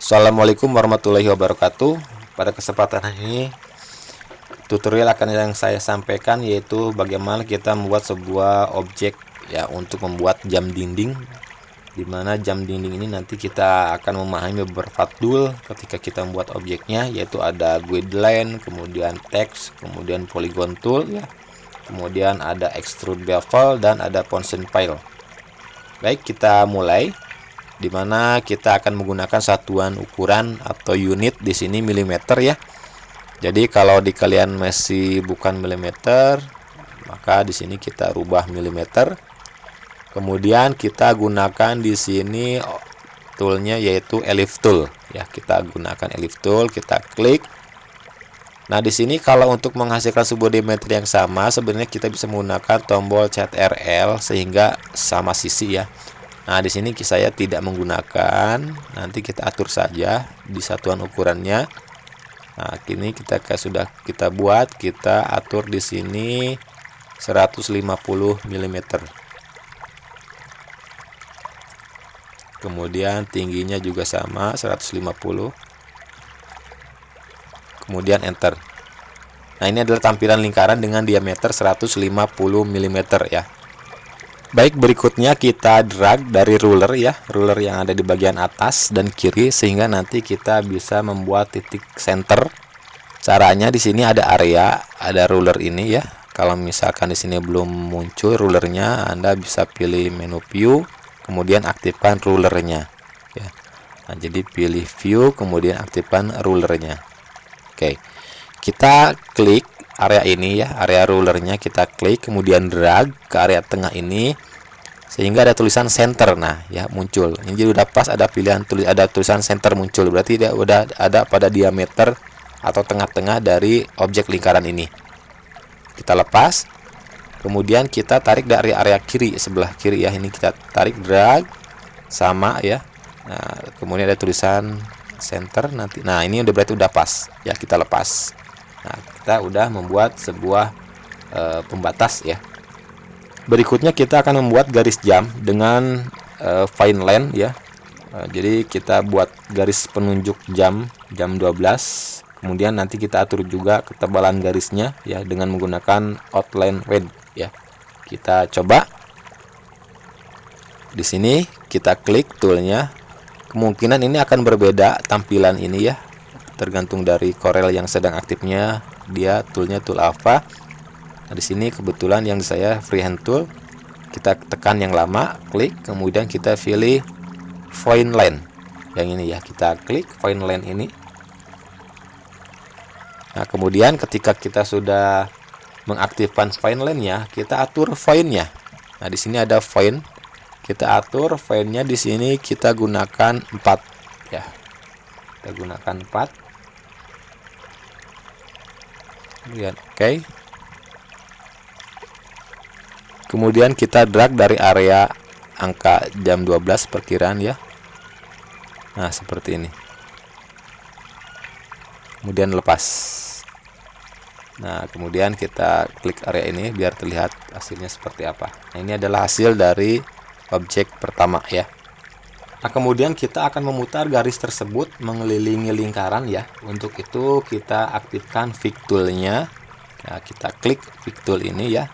Assalamualaikum warahmatullahi wabarakatuh. Pada kesempatan ini tutorial akan yang saya sampaikan yaitu bagaimana kita membuat sebuah objek ya untuk membuat jam dinding, dimana jam dinding ini nanti kita akan memahami beberapa tool ketika kita membuat objeknya, yaitu ada guideline, kemudian text, kemudian polygon tool ya, kemudian ada extrude bevel dan ada function file. Baik, kita mulai, dimana kita akan menggunakan satuan ukuran atau unit di sini milimeter ya. Jadi kalau di kalian masih bukan milimeter, maka di sini kita rubah milimeter. Kemudian kita gunakan di sini toolnya yaitu ellipse tool ya. Kita gunakan ellipse tool, kita klik. Nah, di sini kalau untuk menghasilkan sebuah diameter yang sama, sebenarnya kita bisa menggunakan tombol CTRL sehingga sama sisi ya. Nah, di sini saya tidak menggunakan, nanti kita atur saja di satuan ukurannya. Nah, ini sudah kita buat, kita atur di sini 150 mm. Kemudian tingginya juga sama 150. Kemudian enter. Nah, ini adalah tampilan lingkaran dengan diameter 150 mm ya. Baik, berikutnya kita drag dari ruler ya, ruler yang ada di bagian atas dan kiri, sehingga nanti kita bisa membuat titik center. Caranya di sini ada area, ada ruler ini ya. Kalau misalkan di sini belum muncul rulernya, Anda bisa pilih menu view, kemudian aktifkan rulernya ya. Nah, jadi pilih view, kemudian aktifkan rulernya. Oke, kita klik area ini ya, area rulernya kita klik, kemudian drag ke area tengah ini sehingga ada tulisan center. Nah ya, muncul ini, jadi udah pas ada pilihan ada tulisan center muncul, berarti dia udah ada pada diameter atau tengah-tengah dari objek lingkaran ini. Kita lepas, kemudian kita tarik dari area kiri, sebelah kiri ya, ini kita tarik, drag sama ya. Nah, kemudian ada tulisan center nanti. Nah, ini udah berarti udah pas ya, kita lepas. Nah, kita udah membuat sebuah pembatas ya. Berikutnya kita akan membuat garis jam dengan fine line ya. Jadi kita buat garis penunjuk jam 12. Kemudian nanti kita atur juga ketebalan garisnya ya dengan menggunakan outline width ya. Kita coba. Di sini kita klik toolnya. Kemungkinan ini akan berbeda tampilan ini ya, tergantung dari Corel yang sedang aktifnya, dia toolnya tool apa. Nah, di sini kebetulan yang saya freehand tool. Kita tekan yang lama, klik, kemudian kita pilih fine line yang ini ya, kita klik fine line ini. Nah, kemudian ketika kita sudah mengaktifkan fine line-nya, kita atur fine-nya. Nah, di sini ada fine. Kita atur fine-nya, di sini kita gunakan 4 ya. Kita gunakan 4. Kemudian oke. Kemudian kita drag dari area angka jam 12 perkiraan ya. Nah, seperti ini. Kemudian lepas. Nah, kemudian kita klik area ini biar terlihat hasilnya seperti apa. Nah, ini adalah hasil dari objek pertama ya. Nah, kemudian kita akan memutar garis tersebut mengelilingi lingkaran ya. Untuk itu kita aktifkan Pick tool-nya. Nah, kita klik Pick tool ini ya.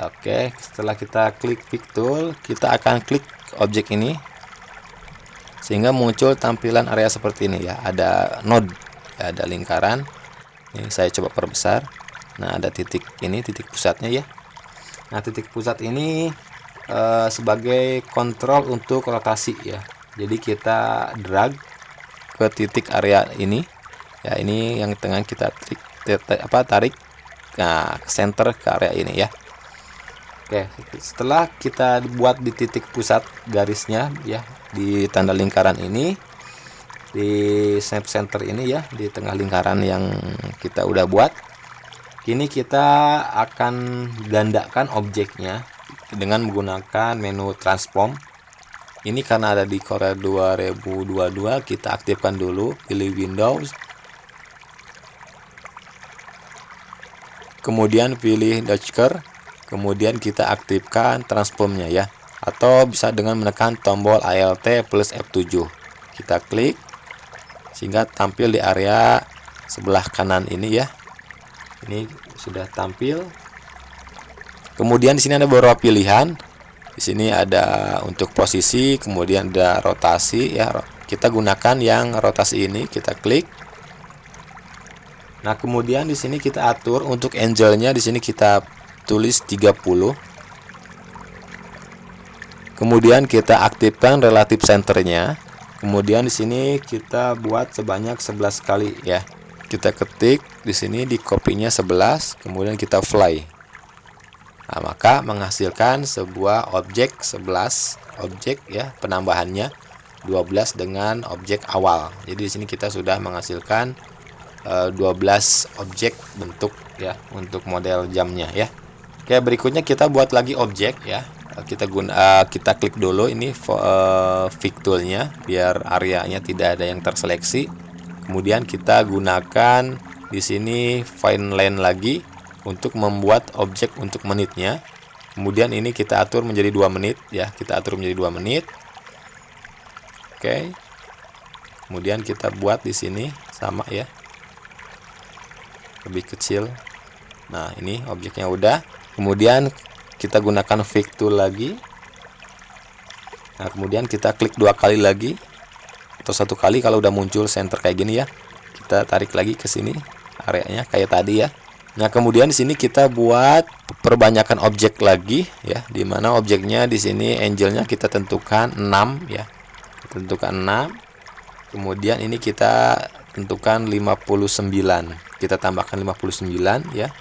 Oke, setelah kita klik Pick tool, kita akan klik objek ini sehingga muncul tampilan area seperti ini ya. Ada node, ya, ada lingkaran. Ini saya coba perbesar. Nah, ada titik ini, titik pusatnya ya. Nah, titik pusat ini sebagai kontrol untuk rotasi ya. Jadi kita drag ke titik area ini ya, ini yang tengah kita tarik nah, ke center ke area ini ya. Oke, setelah kita buat di titik pusat garisnya ya, di tanda lingkaran ini, di snap center ini ya, di tengah lingkaran yang kita udah buat, kini kita akan gandakan objeknya dengan menggunakan menu transform. Ini karena ada di Corel 2022, kita aktifkan dulu, pilih Windows, kemudian pilih Docker, kemudian kita aktifkan transformnya ya, atau bisa dengan menekan tombol Alt plus F7. Kita klik, sehingga tampil di area sebelah kanan ini ya. Ini sudah tampil. Kemudian di sini ada beberapa pilihan. Di sini ada untuk posisi, kemudian ada rotasi ya. Kita gunakan yang rotasi ini, kita klik. Nah, kemudian di sini kita atur untuk angle-nya, di sini kita tulis 30. Kemudian kita aktifkan relative center-nya. Kemudian di sini kita buat sebanyak 11 kali ya. Kita ketik di sini, di copy-nya 11, kemudian kita fly. Nah, maka menghasilkan sebuah objek 11 objek ya, penambahannya 12 dengan objek awal. Jadi di sini kita sudah menghasilkan 12 objek bentuk ya untuk model jamnya ya. Oke, berikutnya kita buat lagi objek ya. Kita klik dulu ini Pick tool-nya biar areanya tidak ada yang terseleksi. Kemudian kita gunakan di sini find length lagi untuk membuat objek untuk menitnya. Kemudian ini kita atur menjadi 2 menit ya, kita atur menjadi 2 menit. Oke. Kemudian kita buat di sini sama ya, lebih kecil. Nah, ini objeknya udah. Kemudian kita gunakan Pick tool lagi. Nah, kemudian kita klik 2 kali lagi atau 1 kali kalau udah muncul center kayak gini ya. Kita tarik lagi ke sini areanya kayak tadi ya. Nah, kemudian di sini kita buat perbanyakan objek lagi ya, di mana objeknya di sini angle-nya kita tentukan 6 ya. Kita tentukan 6. Kemudian ini kita tentukan 59. Kita tambahkan 59 ya.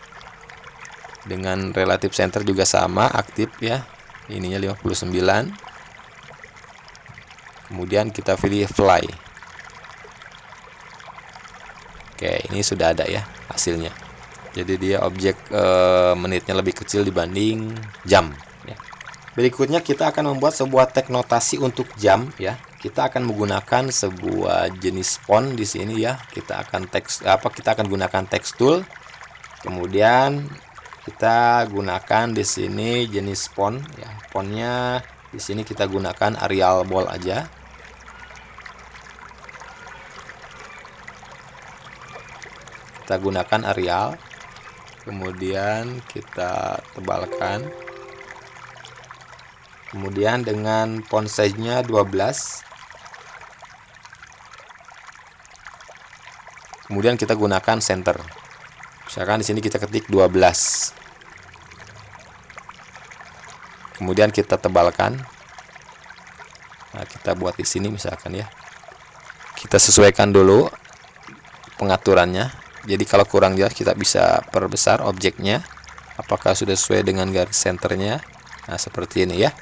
Dengan relative center juga sama, aktif ya. Ininya 59. Kemudian kita pilih fly. Oke, ini sudah ada ya hasilnya. Jadi dia objek menitnya lebih kecil dibanding jam ya. Berikutnya kita akan membuat sebuah tag notasi untuk jam ya. Kita akan menggunakan sebuah jenis font di sini ya. Kita akan gunakan text tool. Kemudian kita gunakan di sini jenis font ya. Fontnya di sini kita gunakan Arial Bold aja. Kita gunakan Arial. Kemudian kita tebalkan. Kemudian dengan font size-nya 12. Kemudian kita gunakan center. Misalkan di sini kita ketik 12. Kemudian kita tebalkan. Nah, kita buat di sini misalkan ya. Kita sesuaikan dulu pengaturannya. Jadi kalau kurang jelas kita bisa perbesar objeknya. Apakah sudah sesuai dengan garis senternya? Nah, seperti ini ya.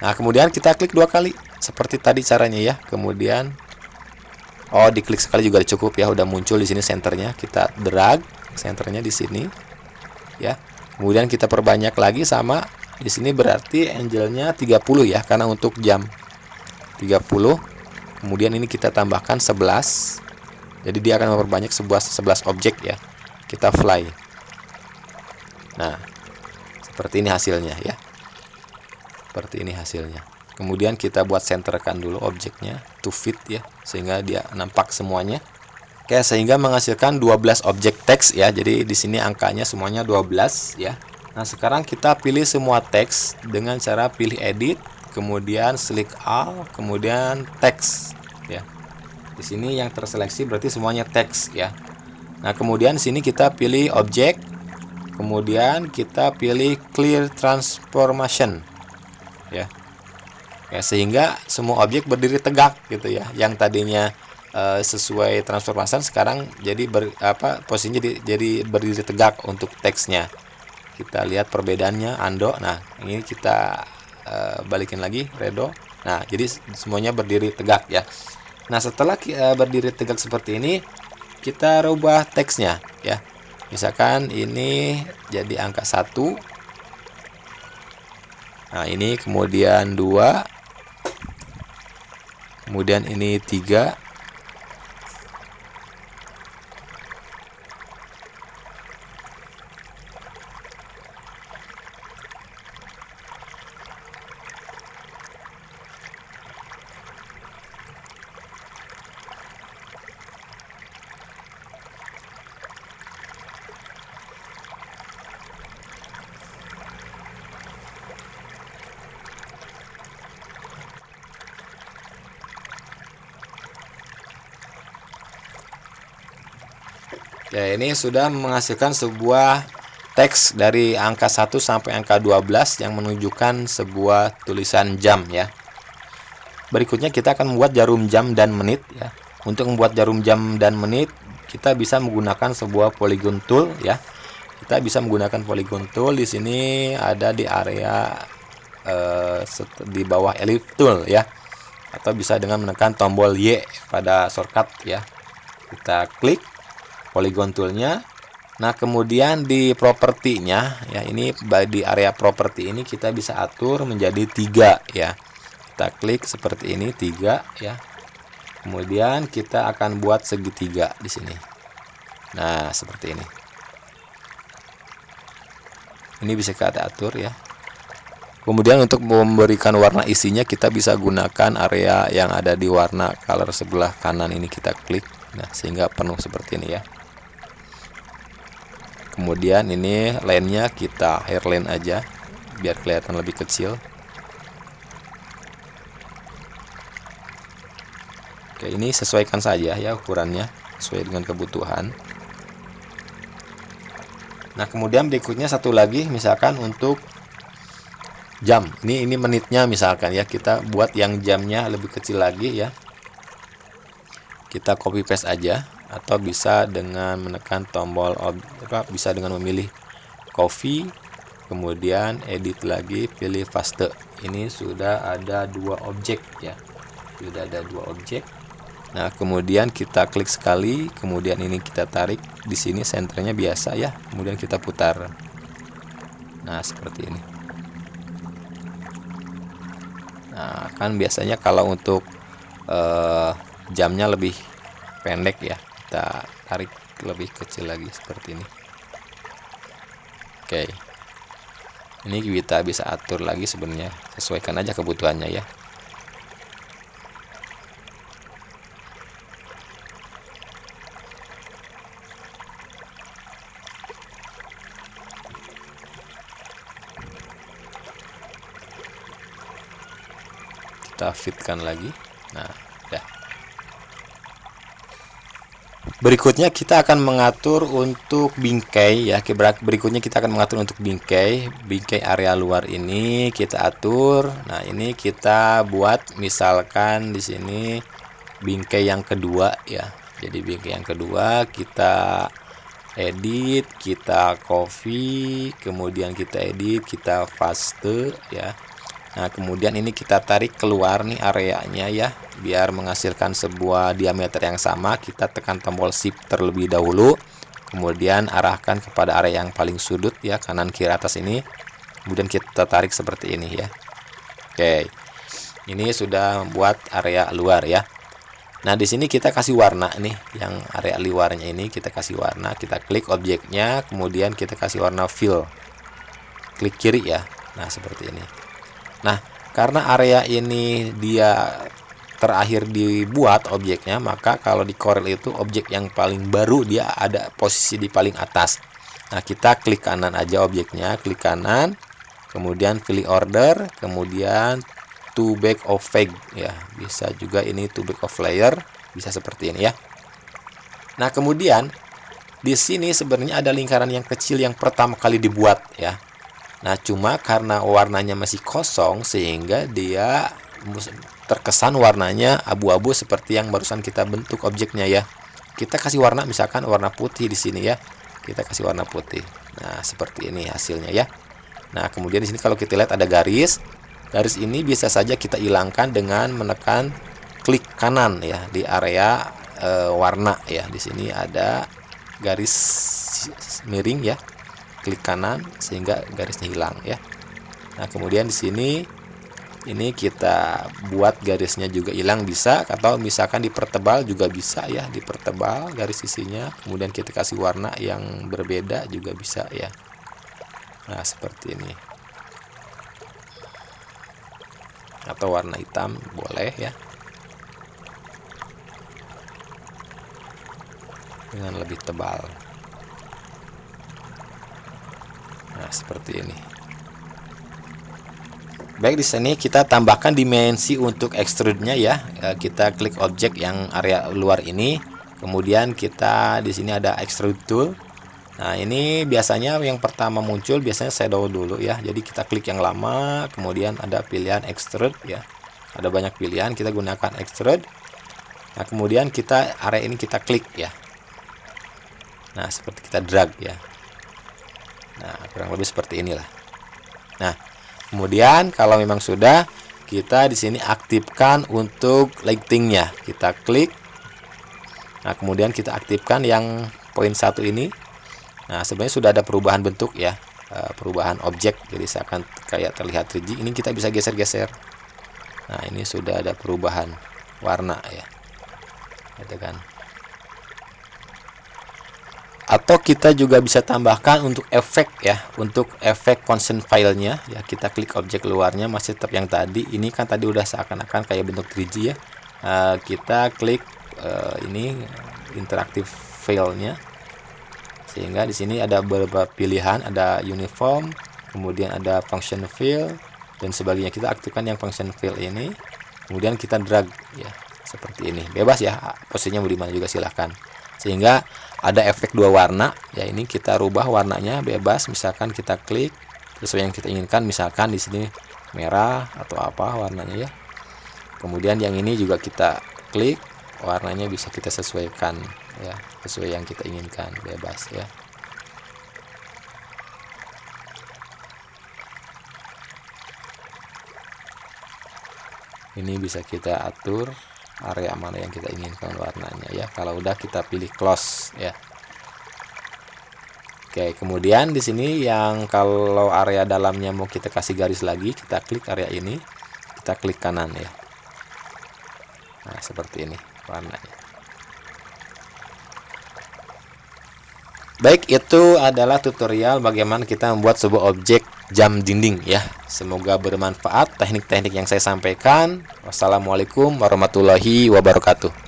Nah, kemudian kita klik 2 kali seperti tadi caranya ya. Kemudian diklik sekali juga cukup ya, udah muncul di sini senternya. Kita drag senternya di sini ya. Kemudian kita perbanyak lagi sama di sini, berarti angle-nya 30 ya, karena untuk jam 30. Kemudian ini kita tambahkan 11. Jadi dia akan memperbanyak 11 objek ya. Kita fly. Nah, seperti ini hasilnya ya. Seperti ini hasilnya. Kemudian kita buat centerkan dulu objeknya to fit ya, sehingga dia nampak semuanya. Oke, sehingga menghasilkan 12 objek teks ya. Jadi di sini angkanya semuanya 12 ya. Nah, sekarang kita pilih semua teks dengan cara pilih edit, kemudian select all, kemudian teks ya. Di sini yang terseleksi berarti semuanya teks ya. Nah, kemudian sini kita pilih objek, kemudian kita pilih clear transformation ya. Ya, sehingga semua objek berdiri tegak gitu ya. Yang tadinya sesuai transformation sekarang jadi posisinya jadi berdiri tegak untuk teksnya. Kita lihat perbedaannya, undo. Nah, ini kita balikin lagi redo. Nah, jadi semuanya berdiri tegak ya. Nah, setelah berdiri tegak seperti ini, kita rubah teksnya ya. Misalkan ini jadi angka 1. Nah, ini kemudian 2. Kemudian ini 3. Oke, ini sudah menghasilkan sebuah teks dari angka 1 sampai angka 12 yang menunjukkan sebuah tulisan jam ya. Berikutnya kita akan membuat jarum jam dan menit ya. Untuk membuat jarum jam dan menit, kita bisa menggunakan sebuah polygon tool ya. Kita bisa menggunakan polygon tool. Di sini ada di area di bawah ellipse tool ya. Atau bisa dengan menekan tombol Y pada shortcut ya. Kita klik polygon toolnya. Nah, kemudian di propertinya ya, ini di area properti ini kita bisa atur menjadi 3 ya. Kita klik seperti ini 3 ya. Kemudian kita akan buat segitiga di sini. Nah, seperti ini. Ini bisa kita atur ya. Kemudian untuk memberikan warna isinya kita bisa gunakan area yang ada di warna color sebelah kanan ini, kita klik. Nah, sehingga penuh seperti ini ya. Kemudian ini line-nya kita hairline aja biar kelihatan lebih kecil. Oke, ini sesuaikan saja ya ukurannya sesuai dengan kebutuhan. Nah, kemudian berikutnya satu lagi, misalkan untuk jam. Ini menitnya misalkan ya, kita buat yang jamnya lebih kecil lagi ya. Kita copy paste aja atau bisa dengan menekan tombol bisa dengan memilih copy, kemudian edit lagi, pilih paste. Ini sudah ada 2 objek ya. Sudah ada 2 objek. Nah, kemudian kita klik sekali, kemudian ini kita tarik di sini senternya biasa ya, kemudian kita putar. Nah, seperti ini. Nah, kan biasanya kalau untuk jamnya lebih pendek ya, kita tarik lebih kecil lagi seperti ini. Oke, ini kita bisa atur lagi sebenarnya, sesuaikan aja kebutuhannya ya. Kita fitkan lagi. Nah, ya. Berikutnya kita akan mengatur untuk bingkai ya. Berikutnya kita akan mengatur untuk bingkai area luar ini kita atur. Nah, ini kita buat misalkan di sini bingkai yang kedua ya. Jadi bingkai yang kedua kita edit, kita copy, kemudian kita edit, kita paste ya. Nah, kemudian ini kita tarik keluar nih areanya ya, biar menghasilkan sebuah diameter yang sama. Kita tekan tombol shift terlebih dahulu, kemudian arahkan kepada area yang paling sudut ya, kanan kiri atas ini. Kemudian kita tarik seperti ini ya. Oke, ini sudah membuat area luar ya. Nah, di sini kita kasih warna nih, yang area luarnya ini kita kasih warna. Kita klik objeknya, kemudian kita kasih warna fill. Klik kiri ya. Nah, seperti ini. Nah, karena area ini dia terakhir dibuat objeknya, maka kalau di Corel itu objek yang paling baru dia ada posisi di paling atas. Nah, kita klik kanan aja objeknya, klik kanan, kemudian pilih order, kemudian to back of fig ya. Bisa juga ini to back of layer, bisa seperti ini ya. Nah, kemudian di sini sebenarnya ada lingkaran yang kecil yang pertama kali dibuat ya. Nah, cuma karena warnanya masih kosong sehingga dia terkesan warnanya abu-abu seperti yang barusan kita bentuk objeknya ya. Kita kasih warna misalkan warna putih di sini ya. Kita kasih warna putih. Nah, seperti ini hasilnya ya. Nah, kemudian di sini kalau kita lihat ada garis. Garis ini bisa saja kita hilangkan dengan menekan klik kanan ya di area warna ya. Di sini ada garis miring ya. Klik kanan sehingga garisnya hilang ya. Nah, kemudian di sini ini kita buat garisnya juga hilang bisa, atau misalkan dipertebal juga bisa ya, dipertebal garis sisinya, kemudian kita kasih warna yang berbeda juga bisa ya. Nah, seperti ini. Atau warna hitam boleh ya. Dengan lebih tebal. Nah, seperti ini. Baik, di sini kita tambahkan dimensi untuk extrude-nya ya. Kita klik objek yang area luar ini, Kemudian kita di sini ada extrude tool. Nah, ini biasanya yang pertama muncul biasanya shadow dulu ya. Jadi kita klik yang lama, kemudian ada pilihan extrude ya. Ada banyak pilihan, kita gunakan extrude. Nah, kemudian kita area ini kita klik ya. Nah, seperti kita drag ya. Nah, kurang lebih seperti inilah. Nah, kemudian kalau memang sudah, kita di sini aktifkan untuk lightingnya. Kita klik. Nah, kemudian kita aktifkan yang poin 1 ini. Nah, sebenarnya sudah ada perubahan bentuk ya, perubahan objek. Jadi seakan kayak terlihat 3D. Ini kita bisa geser-geser. Nah, ini sudah ada perubahan warna ya, gitu kan. Atau kita juga bisa tambahkan untuk efek ya, untuk efek consent filenya ya. Kita klik objek luarnya masih tetap yang tadi. Ini kan tadi udah seakan-akan kayak bentuk 3D ya. Kita klik ini interaktif filenya, sehingga di sini ada beberapa pilihan, ada uniform, kemudian ada function fill dan sebagainya. Kita aktifkan yang function fill ini, kemudian kita drag ya, seperti ini. Bebas ya, posisinya mau di mana juga silahkan. Sehingga ada efek 2 warna ya. Ini kita rubah warnanya bebas, misalkan kita klik sesuai yang kita inginkan, misalkan di sini merah atau apa warnanya ya. Kemudian yang ini juga kita klik, warnanya bisa kita sesuaikan ya, sesuai yang kita inginkan, bebas ya. Ini bisa kita atur area mana yang kita inginkan warnanya ya. Kalau udah kita pilih close ya. Oke, kemudian di sini yang kalau area dalamnya mau kita kasih garis lagi, kita klik area ini, kita klik kanan ya. Nah, seperti ini warnanya. Baik, itu adalah tutorial bagaimana kita membuat sebuah objek jam dinding ya. Semoga bermanfaat teknik-teknik yang saya sampaikan. Wassalamualaikum warahmatullahi wabarakatuh.